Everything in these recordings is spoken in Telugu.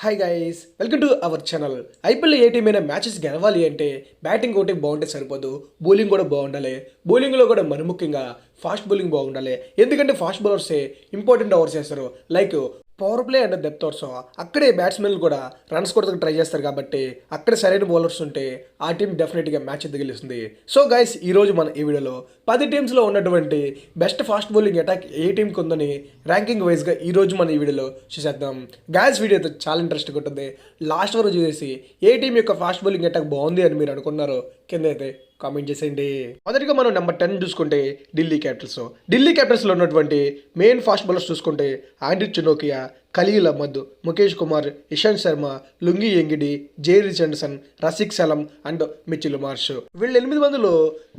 Hi guys, welcome to our channel. IPL A team అయినా మ్యాచెస్ గెలవాలి అంటే బ్యాటింగ్ ఒకటి బాగుంటే సరిపోదు, బౌలింగ్ కూడా బాగుండాలి. బౌలింగ్లో కూడా మరి ముఖ్యంగా ఫాస్ట్ బౌలింగ్ బాగుండాలి. ఎందుకంటే ఫాస్ట్ బౌలర్సే ఇంపార్టెంట్ ఓవర్స్ చేస్తారు. Like power play and depth overs, అక్కడే బ్యాట్స్మెన్లు కూడా రన్స్ కొడతానికి ట్రై చేస్తారు. కాబట్టి అక్కడ సరైన బౌలర్స్ ఉంటే ఆ టీం డెఫినెట్గా మ్యాచ్ గెలుస్తుంది. సో గైస్, ఈరోజు మన ఈ వీడియోలో 10 టీమ్స్లో ఉన్నటువంటి బెస్ట్ ఫాస్ట్ బౌలింగ్ అటాక్ ఏ టీంకి ఉందని ర్యాంకింగ్ వైజ్గా ఈరోజు మన ఈ వీడియోలో చూసేద్దాం. గైస్, వీడియో అయితే చాలా ఇంట్రెస్ట్గా ఉంటుంది. లాస్ట్ వరకు చూసేసి ఏ టీం యొక్క ఫాస్ట్ బౌలింగ్ అటాక్ బాగుంది అని మీరు అనుకున్నారో కింద అయితే కామెంట్ చేసేయండి. మొదటిగా మనం నెంబర్ 10 చూసుకుంటే ఢిల్లీ క్యాపిటల్స్. ఢిల్లీ క్యాపిటల్స్లో ఉన్నటువంటి మెయిన్ ఫాస్ట్ బౌలర్స్ చూసుకుంటే ఆండ్రీ చినోకియా, Khaleel Ahmed, Mukesh Kumar, Ishant Sharma, Lungi Ngidi, Jhye Richardson, Rasikh Salam and Mitchell Marsh. వీళ్ళు 8 మందిలో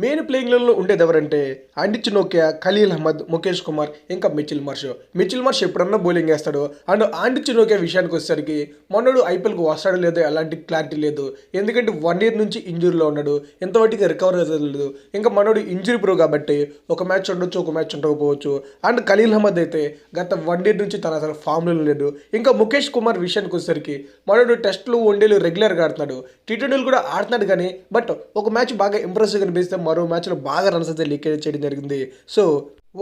మెయిన్ ప్లేయింగ్ లెవెల్లో ఉండేది ఎవరంటే ఆండ్రీ చినోకియా, ఖలీల్ అహ్మద్, ముఖేష్ కుమార్ ఇంకా మిచిల్ మార్ష్. మిచిల్ మార్ష్ ఎప్పుడన్నా బౌలింగ్ వేస్తాడు. అండ్ ఆండ్రీ చినోకియా విషయానికి వచ్చేసరికి మొన్నడు ఐపీఎల్కి వస్తాడో లేదో ఎలాంటి క్లారిటీ లేదు. ఎందుకంటే 1 year నుంచి ఇంజురీలో ఉన్నాడు, ఎంతవరకు రికవర్ అవ్వలేదు. ఇంకా మనోడు ఇంజురీ ప్రో కాబట్టి ఒక మ్యాచ్ ఉండొచ్చు, ఒక మ్యాచ్ ఉండకపోవచ్చు. అండ్ ఖలీల్ అహ్మద్ అయితే గత 1 year నుంచి తన అసలు ఫామ్లో లేదు. ఇంకా ముఖేష్ కుమార్ విషయానికి వచ్చేసరికి మనోడు టెస్టులు, వన్డేలు రెగ్యులర్గా ఆడుతున్నాడు, టీ20లు కూడా ఆడుతున్నాడు. కానీ బట్ ఒక మ్యాచ్ బాగా ఇంప్రెసివ్గా కనిపిస్తే మరో మ్యాచ్లో బాగా రన్స్ అయితే లీకేజ్ చేయడం జరిగింది. సో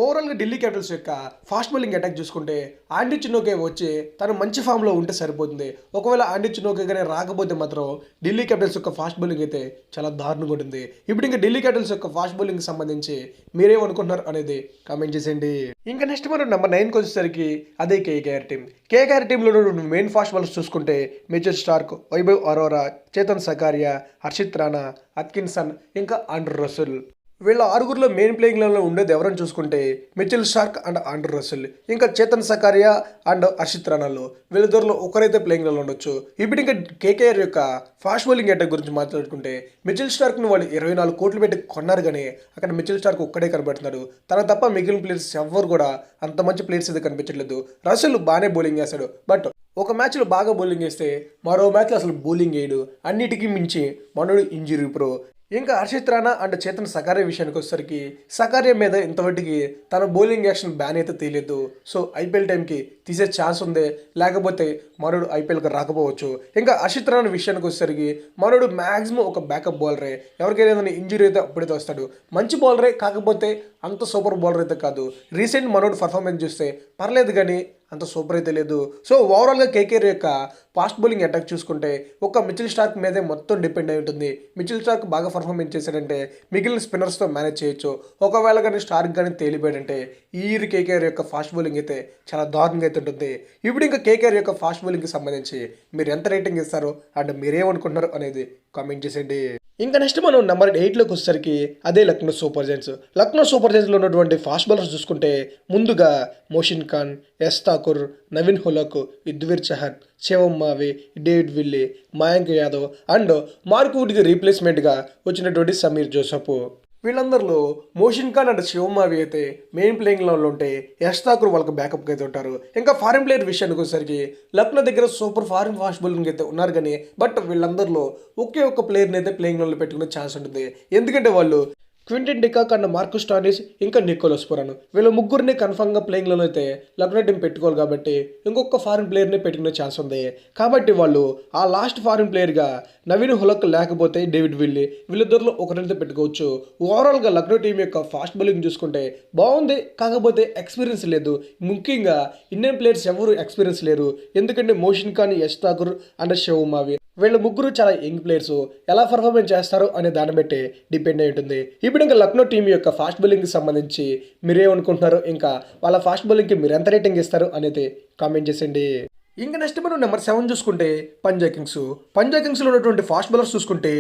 ఓవరాల్గా ఢిల్లీ క్యాపిటల్స్ యొక్క ఫాస్ట్ బౌలింగ్ అటాక్ చూసుకుంటే ఆండ్రీ చినోకియా వచ్చి తను మంచి ఫామ్లో ఉంటే సరిపోతుంది. ఒకవేళ ఆండ్రీ చినోకియా కానీ రాకపోతే మాత్రం ఢిల్లీ క్యాపిటల్స్ యొక్క ఫాస్ట్ బౌలింగ్ అయితే చాలా దారుణంగా ఉంటుంది. ఇప్పుడు ఇంకా ఢిల్లీ క్యాపిటల్స్ యొక్క ఫాస్ట్ బౌలింగ్ సంబంధించి మీరేమనుకుంటున్నారు అనేది కామెంట్ చేసేయండి. ఇంకా నెక్స్ట్ మనం నెంబర్ 9కి వచ్చేసరికి అదే కేకేఆర్ టీం. కేకేఆర్ టీంలో మెయిన్ ఫాస్ట్ బౌలర్స్ చూసుకుంటే Mitchell Starc, Vaibhav Arora, Chetan Sakariya, Harshit Rana, Atkinson ఇంకా ఆండ్రూ రసెల్. వీళ్ళ 6గురిలో మెయిన్ ప్లేయింగ్ లెవెల్లో ఉండేది ఎవరని చూసుకుంటే Mitchell Starc and Andrew Russell, ఇంకా చేతన్ సకారియా అండ్ హర్షిత్ రాణాలు. వీళ్ళిద్దరిలో ఒకరైతే ప్లేయింగ్ లెవెల్లో ఉండొచ్చు. ఇప్పుడు ఇంకా కేకేఆర్ యొక్క ఫాస్ట్ బౌలింగ్ అటాక్ గురించి మాట్లాడుకుంటే మిచెల్ స్టార్క్ని వాళ్ళు 24 కోట్లు పెట్టి కొన్నారు. కానీ అక్కడ మిచెల్ స్టార్క్ ఒక్కడే కనబడుతున్నాడు. తన తప్ప మిగిలిన ప్లేయర్స్ ఎవ్వరు కూడా అంత మంచి ప్లేయర్స్ అయితే కనిపించట్లేదు. రసెల్ బాగానే బౌలింగ్ చేస్తాడు, బట్ ఒక మ్యాచ్లో బాగా బౌలింగ్ వేస్తే మరో మ్యాచ్లో అసలు బౌలింగ్ వేయడు. అన్నిటికీ మించి మనోడు ఇంజురీ ప్రో. ఇంకా హర్షిత్ రాణా అండ్ చేతన్ సకారియా విషయానికి వచ్చేసరికి సకారియా మీద ఇంతవరకు తన బౌలింగ్ యాక్షన్ బ్యాన్ అయితే తీయలేదు. సో ఐపీఎల్ టైంకి తీసే ఛాన్స్ ఉంది, లేకపోతే మనోడు ఐపీఎల్కి రాకపోవచ్చు. ఇంకా హర్షిత్ రాణా విషయానికి వచ్చేసరికి మనోడు మ్యాక్సిమం ఒక బ్యాకప్ బౌలరే. ఎవరికైనా ఏదైనా ఇంజురీ అయితే అప్పుడైతే వస్తాడు. మంచి బౌలరే, కాకపోతే అంత సూపర్ బౌలర్ అయితే కాదు. రీసెంట్ మనోడు పర్ఫార్మెన్స్ చూస్తే పర్లేదు, కానీ అంత సూపర్ అయితే లేదు. సో ఓవరాల్గా కేకేఆర్ యొక్క ఫాస్ట్ బౌలింగ్ అటాక్ చూసుకుంటే ఒక మిచెల్ స్టార్క్ మీదే మొత్తం డిపెండ్ అయి ఉంటుంది. మిచెల్ స్టార్క్ బాగా పర్ఫార్మెన్స్ చేశాడంటే మిగిలిన స్పిన్నర్స్తో మేనేజ్ చేయొచ్చు. ఒకవేళ కానీ స్టార్క్ కానీ తేలిపోయాడంటే ఈ కేకేఆర్ యొక్క ఫాస్ట్ బౌలింగ్ అయితే చాలా దారుణంగా అయితే ఉంటుంది. ఇప్పుడు ఇంకా కేకేఆర్ యొక్క ఫాస్ట్ బౌలింగ్కి సంబంధించి మీరు ఎంత రేటింగ్ ఇస్తారో అండ్ మీరేమనుకుంటున్నారు అనేది కామెంట్ చేసేయండి. ఇంకా నెక్స్ట్ మనం నెంబర్ 8లోకి వచ్చేసరికి అదే Lucknow super Giants. Lucknow super జైంట్స్లో ఉన్నటువంటి ఫాస్ట్ బౌలర్స్ చూసుకుంటే ముందుగా మోషిన్ ఖాన్, ఎస్ ఠాకూర్, నవీన్ హులక్, యుజ్వేంద్ర చహల్, శివం మావి, David Willey, Mayank Yadav and mark వుడ్కి రీప్లేస్మెంట్గా వచ్చినటువంటి సమీర్ జోసెఫ్. వీళ్ళందరిలో మోషిన్ ఖాన్ అండ్ శివమావి అయితే మెయిన్ ప్లేయింగ్ లెవెల్లో ఉంటే యష్ ఠాకూర్ వాళ్ళకి బ్యాకప్కి అయితే ఉంటారు. ఇంకా ఫారిన్ ప్లేయర్ విషయానికి వచ్చేసరికి లక్నో దగ్గర సూపర్ ఫారిన్ ఫాస్ట్ బౌలింగ్ అయితే ఉన్నారు. కానీ బట్ వీళ్ళందరిలో ఒకే ఒక్క ప్లేయర్ని అయితే ప్లేయింగ్ లెవెల్లో పెట్టుకునే ఛాన్స్ ఉంటుంది. ఎందుకంటే వాళ్ళు Quinton de Kock and Marcus Stoinis ఇంకా నికోలస్ పురాన్, వీళ్ళ ముగ్గురిని కన్ఫర్మ్గా ప్లేయింగ్లో అయితే లక్నో టీం పెట్టుకోవాలి. కాబట్టి ఇంకొక ఫారిన్ ప్లేయర్ని పెట్టుకునే ఛాన్స్ ఉంది. కాబట్టి వాళ్ళు ఆ లాస్ట్ ఫారిన్ ప్లేయర్గా నవీన్ హులక్ లేకపోతే డేవిడ్ విల్లీ, వీళ్ళిద్దరిలో ఒకరినైతే పెట్టుకోవచ్చు. ఓవరాల్గా లక్నో టీం యొక్క ఫాస్ట్ బౌలింగ్ చూసుకుంటే బాగుంది, కాకపోతే ఎక్స్పీరియన్స్ లేదు. ముఖ్యంగా ఇండియన్ ప్లేయర్స్ ఎవరు ఎక్స్పీరియన్స్ లేరు. ఎందుకంటే మోషిన్ ఖాన్, యష్ ఠాకూర్ అండ్ శివం మావి వీళ్ళ ముగ్గురు చాలా యంగ్ ప్లేయర్స్. ఎలా పర్ఫార్మెన్స్ చేస్తారు అనే దాన్ని బట్టి డిపెండ్ అయి ఉంటుంది. ఇప్పుడు ఇంకా లక్నో టీం యొక్క ఫాస్ట్ బౌలింగ్కి సంబంధించి మీరేమనుకుంటున్నారు, ఇంకా వాళ్ళ ఫాస్ట్ బౌలింగ్కి మీరు ఎంత రేటింగ్ ఇస్తారు అనేది కామెంట్ చేసేయండి. ఇంకా నెక్స్ట్ మనం నెంబర్ 7 చూసుకుంటే పంజాబ్ కింగ్స్. పంజాబ్ కింగ్స్లో ఉన్నటువంటి ఫాస్ట్ బౌలర్స్ చూసుకుంటే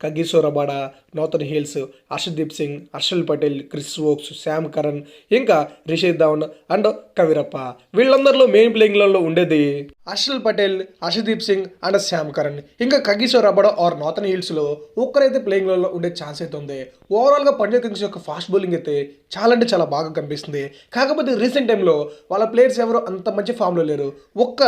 Kagiso Rabada, Nathan Ellis, Arshdeep Singh, Harshal Patel, Chris Woakes, Sam Curran ఇంకా రిషద్ ధావన్ అండ్ కవిరప్ప. వీళ్ళందరిలో మెయిన్ ప్లేయింగ్ లెవెల్లో ఉండేది Harshal Patel, Arshdeep Singh and Sam Curran. ఇంకా కగిసో రబాడా ఆర్ నోతన్ హిల్స్లో ఒక్కరైతే ప్లేయింగ్ లెవెల్లో ఉండే ఛాన్స్ అయితే ఉంది. ఓవరాల్గా పంజాబ్ కింగ్స్ యొక్క ఫాస్ట్ బౌలింగ్ అయితే చాలా అంటే చాలా బాగా కనిపిస్తుంది. కాకపోతే రీసెంట్ టైంలో వాళ్ళ ప్లేయర్స్ ఎవరు అంత మంచి ఫామ్లో లేరు. ఒక్క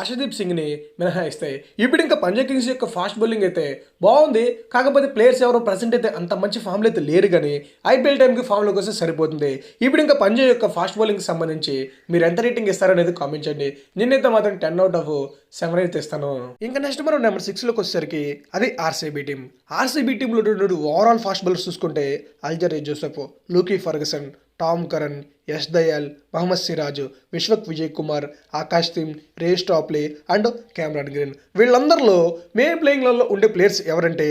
అర్షదీప్ సింగ్ని మినహాయిస్తాయి. ఇప్పుడు ఇంకా పంజాబ్ కింగ్స్ యొక్క ఫాస్ట్ బౌలింగ్ అయితే బాగుంది. కాకపోతే ప్లేయర్స్ ఎవరో ప్రజెంట్ అయితే అంత మంచి ఫామ్లో అయితే లేరు, కానీ ఐపీఎల్ టైంకి ఫామ్లోకి వస్తే సరిపోతుంది. ఇప్పుడు ఇంకా పంజాబ్ యొక్క ఫాస్ట్ బౌలింగ్కి సంబంధించి మీరు ఎంత రేటింగ్ ఇస్తారనేది కామెంట్ చేయండి. నేనైతే మాత్రం 10/7 అయితే ఇస్తాను. ఇంకా నెక్స్ట్ మనం నెంబర్ 6లోకి వచ్చేసరికి అది ఆర్సీబీ టీం. ఆర్సీబీ టీంలో ఓవరాల్ ఫాస్ట్ బౌలర్స్ చూసుకుంటే Alzarri Joseph, Lockie Ferguson, Tom Curran, Yash Dayal, Mohammed Siraj, Vyshak Vijay Kumar, Akash Deep, Reece Topley and Cameron Green. వీళ్ళందరిలో మెయిన్ ప్లేయింగ్లలో ఉండే ప్లేయర్స్ ఎవరంటే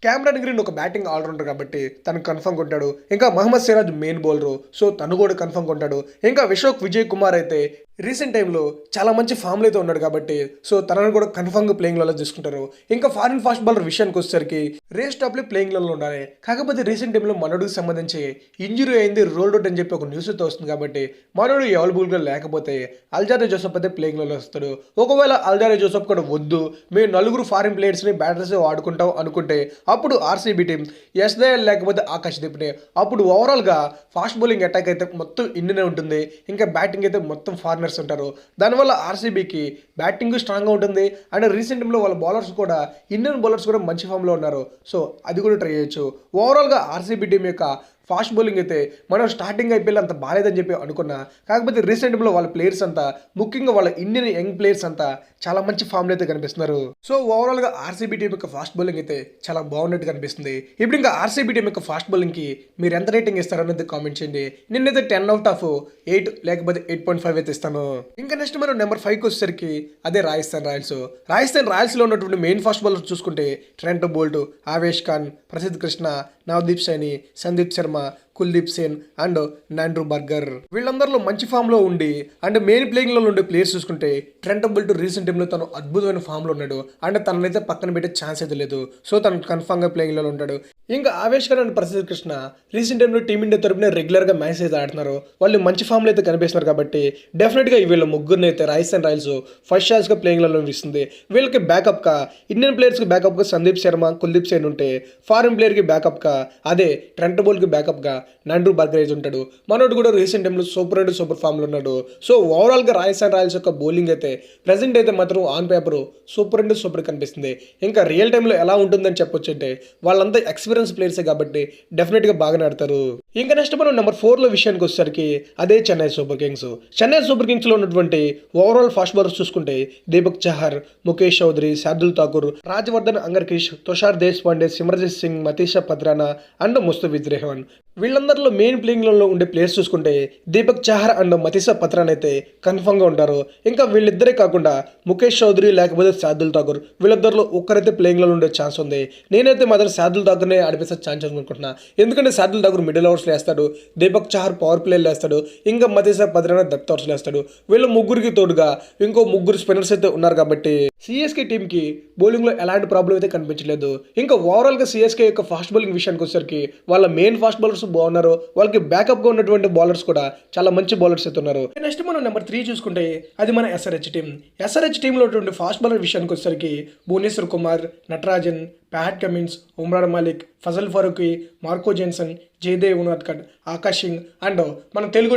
క్యామరాన్ గ్రీన్ ఒక బ్యాటింగ్ ఆల్రౌండర్ కాబట్టి తను కన్ఫర్మ్ ఉంటాడు. ఇంకా మహమ్మద్ సిరాజ్ మెయిన్ బౌలరు, సో తను కూడా కన్ఫర్మ్ ఉంటాడు. ఇంకా విశ్వక్ విజయ్ కుమార్ అయితే రీసెంట్ టైంలో చాలా మంచి ఫామ్లో అయితే ఉన్నాడు కాబట్టి సో తనను కూడా కన్ఫర్మ్గా ప్లేయింగ్లలో తీసుకుంటారు. ఇంకా ఫారిన్ ఫాస్ట్ బౌలర్ విషయానికి వచ్చేసరికి రేస్ టాప్లే ప్లేయింగ్లలో ఉండాలి. కాకపోతే రీసెంట్ టైంలో మనోడికి సంబంధించి ఇంజురీ అయింది, రోల్డ్ అవుట్ అని చెప్పి ఒక న్యూస్ అయితే వస్తుంది కాబట్టి మనోడు అవైలబుల్గా లేకపోతే అల్జరీ జోసెఫ్ అయితే ప్లేయింగ్లలో వస్తాడు. ఒకవేళ అల్జరీ జోసెఫ్ కూడా వద్దు, మేము నలుగురు ఫారిన్ ప్లేయర్స్ని బ్యాటర్స్ వాడుకుంటాం అనుకుంటే అప్పుడు ఆర్సీబీ టీం యష్ దయాల్ లేకపోతే ఆకాష్ దీప్ని, అప్పుడు ఓవరాల్గా ఫాస్ట్ బౌలింగ్ అటాక్ అయితే మొత్తం ఇండియనే ఉంటుంది. ఇంకా బ్యాటింగ్ అయితే మొత్తం ఫారినర్స్ ఉంటారు. దానివల్ల ఆర్సీబీకి బ్యాటింగ్ స్ట్రాంగ్గా ఉంటుంది. అండ్ రీసెంట్ టైంలో వాళ్ళ బౌలర్స్ కూడా ఇండియన్ బౌలర్స్ కూడా మంచి ఫామ్లో ఉన్నారు. సో అది కూడా ట్రై చేయొచ్చు. ఓవరాల్గా ఆర్సీబీ టీం యొక్క ఫాస్ట్ బౌలింగ్ అయితే మనం స్టార్టింగ్ ఐపీఎల్ అంత బాగాలేదని చెప్పి అనుకున్నా. కాకపోతే రీసెంట్లో వాళ్ళ ప్లేయర్స్ అంతా, ముఖ్యంగా వాళ్ళ ఇండియన్ యంగ్ ప్లేయర్స్ అంతా చాలా మంచి ఫామ్లో అయితే కనిపిస్తున్నారు. సో ఓవరాల్గా ఆర్సీబీ టీం యొక్క ఫాస్ట్ బౌలింగ్ అయితే చాలా బాగున్నట్టు కనిపిస్తుంది. ఇప్పుడు ఇంకా ఆర్సీబీ టీం యొక్క ఫాస్ట్ బౌలింగ్కి మీరు ఎంత రేటింగ్ ఇస్తారనేది కామెంట్ చేయండి. నేనైతే 10/8 లేకపోతే 8.5 అయితే ఇస్తాను. ఇంకా నెక్స్ట్ మనం నెంబర్ 5కి వచ్చేసరికి అదే రాజస్థాన్ రాయల్స్. రాజస్థాన్ రాయల్స్లో ఉన్నటువంటి మెయిన్ ఫాస్ట్ బౌలర్ చూసుకుంటే Trent Boult, Avesh Khan, Prasidh Krishna, Navdeep Saini, Sandeep Sharma, Kuldeep Sen and Nandre Burger. వీళ్ళందరిలో మంచి ఫామ్లో ఉండి అండ్ మెయిన్ ప్లేయింగ్లో ఉండే ప్లేయర్స్ చూసుకుంటే ట్రెంట్ బోల్ట్ రీసెంట్ టైంలో తను అద్భుతమైన ఫామ్లో ఉన్నాడు. అండ్ తననైతే పక్కన పెట్టే ఛాన్స్ అయితే లేదు. సో తను కన్ఫామ్గా ప్లేయింగ్లో ఉంటాడు. ఇంకా ఆవేష్ ఖాన్ అండ్ ప్రసిద్ధ్ కృష్ణ రీసెంట్ టైంలో టీమిండియా తరపున రెగ్యులర్గా మ్యాచ్ అయితే ఆడుతున్నారు. వాళ్ళు మంచి ఫామ్లో అయితే కనిపిస్తున్నారు కాబట్టి డెఫినెట్గా వీళ్ళ ముగ్గురిని అయితే రాజస్థాన్ రాయల్స్ ఫస్ట్ ఛాన్స్గా ప్లేయింగ్లలో ఇస్తుంది. వీళ్ళకి బ్యాకప్గా ఇండియన్ ప్లేయర్స్కి బ్యాకప్గా సందీప్ శర్మ, కుల్దీప్ సేన్ ఉంటే ఫారిన్ ప్లేయర్కి బ్యాకప్గా అదే ట్రెంట్ బోల్ట్కి బ్యాకప్గా నాండ్రూ బర్గర్ ఉంటాడు. మనోడు కూడా రీసెంట్ టైంలో సూపర్ ఫామ్లో ఉన్నాడు. సో ఓవరాల్గా రాజస్థాన్ రాయల్స్ యొక్క బౌలింగ్ అయితే ప్రజెంట్ అయితే మాత్రం ఆన్ పేపర్ సూపర్ కనిపిస్తుంది. ఇంకా రియల్ టైంలో ఎలా ఉంటుందని చెప్పొచ్చు అంటే వాళ్ళంతా ఎక్స్పీరియన్స్ ప్లేయర్సే కాబట్టి డెఫినెట్గా బాగానే ఆడతారు. ఇంకా నెక్స్ట్ మనం నెంబర్ 4లో విషయానికి వచ్చేసరికి అదే Chennai super kings. Chennai super కింగ్స్లో ఉన్నటువంటి ఓవరాల్ ఫాస్ట్ బౌలర్స్ చూసుకుంటే దీపక్ చహర్, ముఖేష్ చౌదరి, శార్దుల్ ఠాకూర్, రాజ్వర్ధన్ అంగర్కిష్, తుషార్ దేశ్పాండే, సిమర్జిత్ సింగ్, మతీషా పత్రానా అండ్ ముస్తఫిజ్ రెహమాన్. వీళ్ళందరిలో మెయిన్ ప్లేయింగ్లలో ఉండే ప్లేయర్స్ చూసుకుంటే దీపక్ చహర్ అండ్ మతీషా పత్రాన్ అయితే కన్ఫర్మ్గా ఉంటారు. ఇంకా వీళ్ళిద్దరే కాకుండా ముఖేష్ చౌదరి లేకపోతే శార్దుల్ ఠాకూర్, వీళ్ళిద్దరిలో ఒక్కరైతే ప్లేయింగ్లో ఉండే ఛాన్స్ ఉంది. నేనైతే మాత్రం శార్దుల్ ఠాకూర్నే ఆడిపిస్తే ఛాన్స్ అనుకుంటున్నా. ఎందుకంటే శార్దుల్ ఠాకూర్ మిడిల్ ఓవర్స్లో వేస్తాడు, దీపక్ చహర్ పవర్ ప్లేలు వేస్తాడు, ఇంకా మతీషా పత్రానా డెప్త్ ఓవర్స్లో వేస్తాడు. వీళ్ళ ముగ్గురికి తోడుగా ఇంకో ముగ్గురు స్పిన్నర్స్ అయితే ఉన్నారు కాబట్టి సిఎస్కే టీంకి బౌలింగ్లో ఎలాంటి ప్రాబ్లం అయితే కనిపించలేదు. ఇంకా ఓవరాల్గా సిఎస్కే యొక్క ఫాస్ట్ బౌలింగ్ విషయానికి వచ్చేసరికి వాళ్ళ మెయిన్ ఫాస్ట్ బౌలర్స్ బాగున్నారు. వాళ్ళకి బ్యాకప్గా ఉన్నటువంటి బౌలర్స్ కూడా చాలా మంచి బౌలర్స్ అయితే ఉన్నారు. నెక్స్ట్ మనం నెంబర్ 3 చూసుకుంటే అది మన ఎస్ఆర్హెచ్ టీం. ఎస్ఆర్హెచ్ టీంలో ఉన్నటువంటి ఫాస్ట్ బౌలర్ విషయానికి వచ్చేసరికి Bhuvneshwar Kumar, Natarajan, Pat Cummins, Umran Malik, Fazal Farooqi, Marco Jansen, Jaydev Unadkat, Akash Singh and మన తెలుగు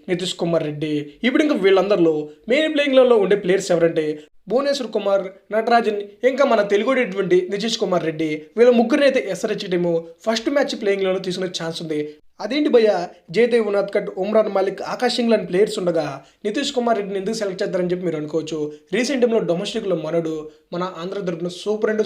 నితీష్ కుమార్ రెడ్డి. ఇప్పుడు ఇంకా వీళ్ళందరిలో మెయిన్ ప్లేయింగ్లలో ఉండే ప్లేయర్స్ ఎవరంటే భువనేశ్వర్ కుమార్, నటరాజన్ ఇంకా మన తెలుగు నితీష్ కుమార్ రెడ్డి. వీళ్ళ ముగ్గురిని అయితే ఎస్ఆర్హెచ్ టీము ఫస్ట్ మ్యాచ్ ప్లేయింగ్లోనూ తీసుకునే ఛాన్స్ ఉంది. అదేంటి భయ్య, జయదేవ్ ఉనాద్కట్, ఉమ్రాన్ మాలిక్, ఆకాష్ సింగ్ లాంటి ప్లేయర్స్ ఉండగా నితీష్ కుమార్ రెడ్డిని ఎందుకు సెలెక్ట్ చేస్తారని చెప్పి మీరు అనుకోవచ్చు. రీసెంట్ టైంలో డొమెస్టిక్లో మనడు మన ఆంధ్ర తరపున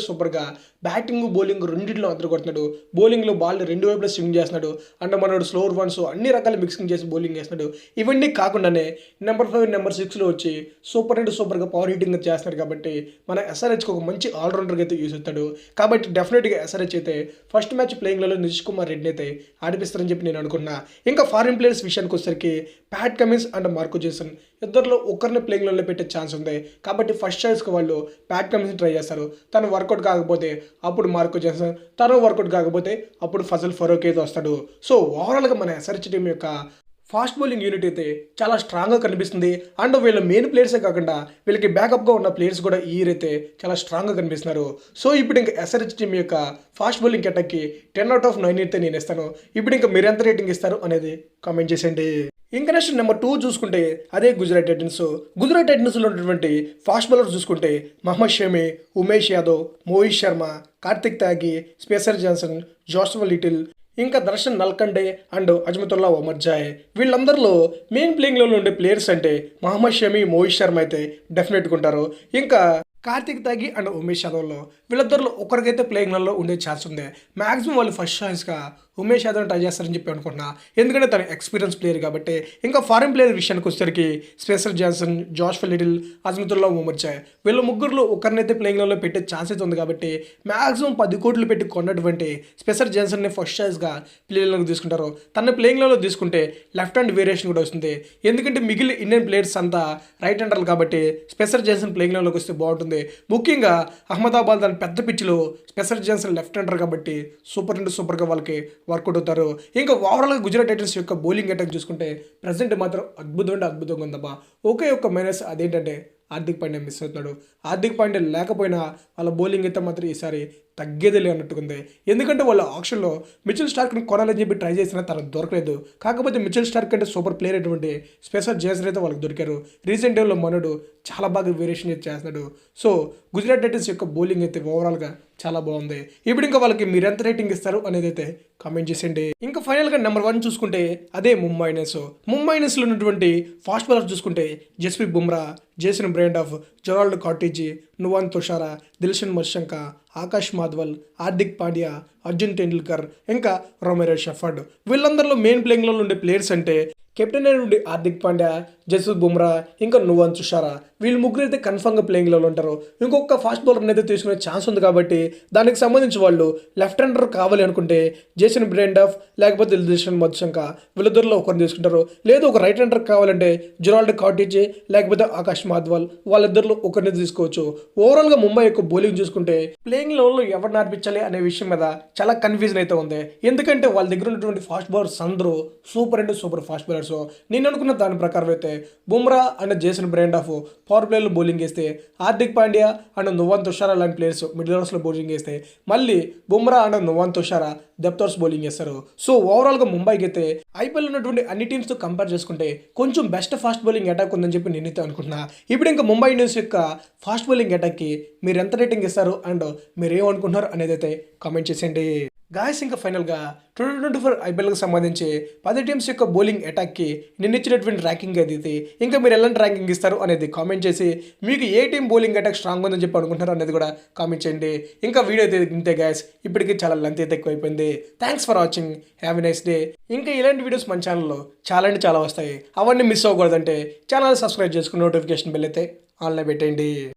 సూపర్గా బ్యాటింగ్ బౌలింగ్ రెండింటిలో అదరగొడుతున్నాడు. బౌలింగ్లో బాల్ రెండు వైపులా స్వింగ్ చేస్తున్నాడు. అంటే మనడు స్లోవర్ వన్స్ అన్ని రకాల మిక్సింగ్ చేసి బౌలింగ్ చేస్తున్నాడు. ఇవన్నీ కాకుండానే నెంబర్ 5, నెంబర్ 6లో వచ్చి సూపర్గా పవర్ హిట్టింగ్ చేస్తున్నాడు. కాబట్టి మన ఎస్ఆర్హెచ్కి ఒక మంచి ఆల్రౌండర్గా అయితే యూస్ అవుతాడు. కాబట్టి డెఫినెట్గా ఎస్ఆర్హెచ్ అయితే ఫస్ట్ మ్యాచ్ ప్లేయింగ్లలో నితీష్ కుమార్ రెడ్డిని అయితే ఆడిపిస్తారని చెప్పి నేను అనుకున్నా. ఇంకా ఫారిన్ ప్లేయర్స్ విషయానికి వచ్చేసరికి Pat Cummins and Marco Jansen ఇద్దరిలో ఒకరిని ప్లేయింగ్లో పెట్టే ఛాన్స్ ఉంది. కాబట్టి ఫస్ట్ చాయిస్కి వాళ్ళు ప్యాట్ కమిన్స్ ట్రై చేస్తారు. తను వర్కౌట్ కాకపోతే అప్పుడు మార్కో జెన్సన్, తను వర్కౌట్ కాకపోతే అప్పుడు ఫజల్ ఫరూఖీ అయితే వస్తాడు. సో ఓవరాల్గా మన ఎస్ఆర్హెచ్ టీం యొక్క ఫాస్ట్ బౌలింగ్ యూనిట్ అయితే చాలా స్ట్రాంగ్గా కనిపిస్తుంది. అండ్ వీళ్ళ మెయిన్ ప్లేయర్సే కాకుండా వీళ్ళకి బ్యాకప్గా ఉన్న ప్లేయర్స్ కూడా ఈ ఇయర్ అయితే చాలా స్ట్రాంగ్గా కనిపిస్తున్నారు. సో ఇప్పుడు ఇంకా ఎస్ఆర్హెచ్ టీం యొక్క ఫాస్ట్ బౌలింగ్ అటాక్కి 10/9 అయితే నేను ఇస్తాను. ఇప్పుడు ఇంకా మీరు ఎంత రేటింగ్ ఇస్తారు అనేది కామెంట్ చేసేయండి. ఇంకా నెక్స్ట్ నెంబర్ 2 చూసుకుంటే అదే గుజరాత్ టైటన్స్. గుజరాత్ టైటన్స్లో ఉన్నటువంటి ఫాస్ట్ బౌలర్ చూసుకుంటే Mohammed Shami, Umesh Yadav, Mohit Sharma, Kartik Tyagi, Spencer Johnson, Joshua Little, ఇంకా దర్శన్ నల్కండే అండ్ అజ్మతుల్లా ఒమర్జాయ్. వీళ్ళందరిలో మెయిన్ ప్లేయింగ్లో ఉండే ప్లేయర్స్ అంటే మహమ్మద్ షమి, మోహిత్ శర్మ అయితే డెఫినెట్గా ఉంటారు. ఇంకా కార్తిక్ తాగి అండ్ ఉమేష్ యాదవ్లో వీళ్ళిద్దరిలో ఒకరికైతే ప్లేయింగ్లలో ఉండే ఛాన్స్ ఉంది. మ్యాక్సిమం వాళ్ళు ఫస్ట్ చాయిస్గా ఉమేష్ యాదవ్ ట్రై చేస్తారని చెప్పి అనుకుంటున్నా, ఎందుకంటే తను ఎక్స్పీరియన్స్ ప్లేయర్ కాబట్టి. ఇంకా ఫారిన్ ప్లేయర్ విషయానికి వచ్చేసరికి Spencer Johnson, Joshua Little, Azmatullah Omarzai వీళ్ళ ముగ్గురులో ఒకరినైతే ప్లేయింగ్లలో పెట్టే ఛాన్స్ అయితే ఉంది కాబట్టి మ్యాక్సిమం 10 కోట్లు పెట్టి కొన్నటువంటి స్పెసర్ జాన్సన్ని ఫస్ట్ చాయిస్గా ప్లేయర్లకు తీసుకుంటారు. తన ప్లేయింగ్లలో తీసుకుంటే లెఫ్ట్ హ్యాండ్ వేరియేషన్ కూడా వస్తుంది, ఎందుకంటే మిగిలిన ఇండియన్ ప్లేయర్స్ అంతా రైట్ హ్యాండర్లు కాబట్టి స్పెసర్ జాన్సన్ ప్లేయింగ్లోకి వస్తే బాగుంటుంది. ముఖ్యంగా అహ్మదాబాద్ దాని పెద్ద పిచ్లో స్పెసర్ జాన్సన్ లెఫ్ట్ హ్యాండర్ కాబట్టి సూపర్ అండ్ సూపర్గా వాళ్ళకి వర్కౌట్ అవుతారు. ఇంకా ఓవరాల్గా గుజరాత్ టైటన్స్ యొక్క బౌలింగ్ అటాక్ చూసుకుంటే ప్రజెంట్ మాత్రం అద్భుతంగా ఉందబ్బా. ఒకే ఒక్క మైనస్ అదేంటంటే హార్దిక్ పాండ్యా మిస్ అవుతున్నాడు. హార్దిక్ పాండ్యా లేకపోయినా వాళ్ళ బౌలింగ్ అయితే మాత్రం ఈసారి తగ్గేదిలే అన్నట్టుకుంది. ఎందుకంటే వాళ్ళ ఆప్షన్లో మిచెల్ స్టార్క్ని కొనాలని చెప్పి ట్రై చేసినా తనకు దొరకలేదు. కాకపోతే మిచెల్ స్టార్క్ అంటే సూపర్ ప్లేయర్ అటువంటి స్పెసర్ జాన్సన్ అయితే వాళ్ళకి దొరికారు. రీసెంట్ టైంలో మనోడు చాలా బాగా వేరియేషన్ చేస్తున్నాడు. సో గుజరాత్ టైటన్స్ యొక్క బౌలింగ్ అయితే ఓవరాల్గా చాలా బాగుంది. ఇప్పుడు ఇంకా వాళ్ళకి మీరు ఎంత రేటింగ్ ఇస్తారు అనేది అయితే కామెంట్ చేసేయండి. ఇంకా ఫైనల్గా నెంబర్ 1 చూసుకుంటే అదే ముంబై ఇండియన్స్. ముంబై ఇండియన్స్లో ఉన్నటువంటి ఫాస్ట్ బౌలర్స్ చూసుకుంటే Jasprit Bumrah, Jason Behrendorff, Gerald Coetzee, Nuwan Thushara, Dilshan Madushanka, Akash Madhwal, Hardik Pandya, Arjun Tendulkar, ఇంకా రొమెరో షెఫర్డ్. వీళ్ళందరిలో మెయిన్ ప్లేయింగ్లో ఉండే ప్లేయర్స్ అంటే కెప్టెన్ అయిన హార్దిక్ పాండ్యా, జస్ప్రీత్ బుమ్రా, ఇంకా నువాన్ తుషారా వీళ్ళు ముగ్గురు అయితే కన్ఫర్మ్గా ప్లేయింగ్లో ఉంటారు. ఇంకొక ఫాస్ట్ బౌలర్ని అయితే తీసుకునే ఛాన్స్ ఉంది కాబట్టి దానికి సంబంధించి వాళ్ళు లెఫ్ట్ హ్యాండర్ కావాలి అనుకుంటే జేసన్ బ్రాండాఫ్ లేకపోతే దిల్షన్ మర్షంక వీళ్ళిద్దరిలో ఒకరిని తీసుకుంటారు. లేదు ఒక రైట్ హ్యాండర్ కావాలంటే జెరాల్డ్ కాటేజీ లేకపోతే ఆకాష్ మాధవల్ వాళ్ళిద్దరిలో ఒకరిని తీసుకోవచ్చు. ఓవరాల్గా ముంబై యొక్క బౌలింగ్ చూసుకుంటే ప్లేయింగ్ లెవెల్లో ఎవరు నడిపించాలి అనే విషయం మీద చాలా కన్ఫ్యూజన్ అయితే ఉంది. ఎందుకంటే వాళ్ళ దగ్గర ఉన్నటువంటి ఫాస్ట్ బౌలర్స్ అందరూ సూపర్ ఫాస్ట్ బౌలర్స్. నేను అనుకున్న దాని ప్రకారం అయితే Bumrah and Jason Behrendorff power ప్లేయర్లో బౌలింగ్ వేస్తే, హార్దిక్ పాండ్యా అండ్ నువాన్ తుషారా లాంటి ప్లేయర్స్ మిడిల్ ఓవర్స్లో బౌలింగ్ వేస్తే, మళ్ళీ బుమ్రా అండ్ నువాన్ తుషారా డెప్త్ ఓవర్స్ బౌలింగ్ చేస్తారు. సో ఓవరాల్గా ముంబైకి అయితే ఐపీఎల్ ఉన్నటువంటి అన్ని టీమ్స్తో కంపేర్ చేసుకుంటే కొంచెం బెస్ట్ ఫాస్ట్ బౌలింగ్ అటాక్ ఉందని చెప్పి నేనైతే అనుకుంటున్నా. ఇప్పుడు ఇంకా ముంబై ఇండియన్స్ యొక్క ఫాస్ట్ బౌలింగ్ అటాక్కి మీరు ఎంత రేటింగ్ ఇస్తారు అండ్ మీరు ఏమనుకుంటున్నారు అనేది అయితే కామెంట్ చేసేయండి. గాయస్ ఇంకా ఫైనల్గా 2024 ఐపీఎల్కి సంబంధించి 10 టీమ్స్ యొక్క బౌలింగ్ అటాక్కి నేను ఇచ్చినటువంటి ర్యాంకింగ్ అది. ఇంకా మీరు ఎలాంటి ర్యాంకింగ్ ఇస్తారు అనేది కామెంట్ చేసి మీకు ఏ టీం బౌలింగ్ అటాక్ స్ట్రాంగ్ ఉందని చెప్పి అనుకుంటున్నారు అనేది కూడా కామెంట్ చేయండి. ఇంకా వీడియో అయితే ఇంతే గాయస్, ఇప్పటికీ చాలా లెంత్ అయితే ఎక్కువైపోయింది. Thanks for watching, have a nice day. ఇంకా ఇలాంటి వీడియోస్ మన ఛానల్లో చాలా వస్తాయి. అవన్నీ మిస్ అవ్వకూడదంటే ఛానల్ సబ్స్క్రైబ్ చేసుకుని నోటిఫికేషన్ బెల్ అయితే ఆన్లో పెట్టండి.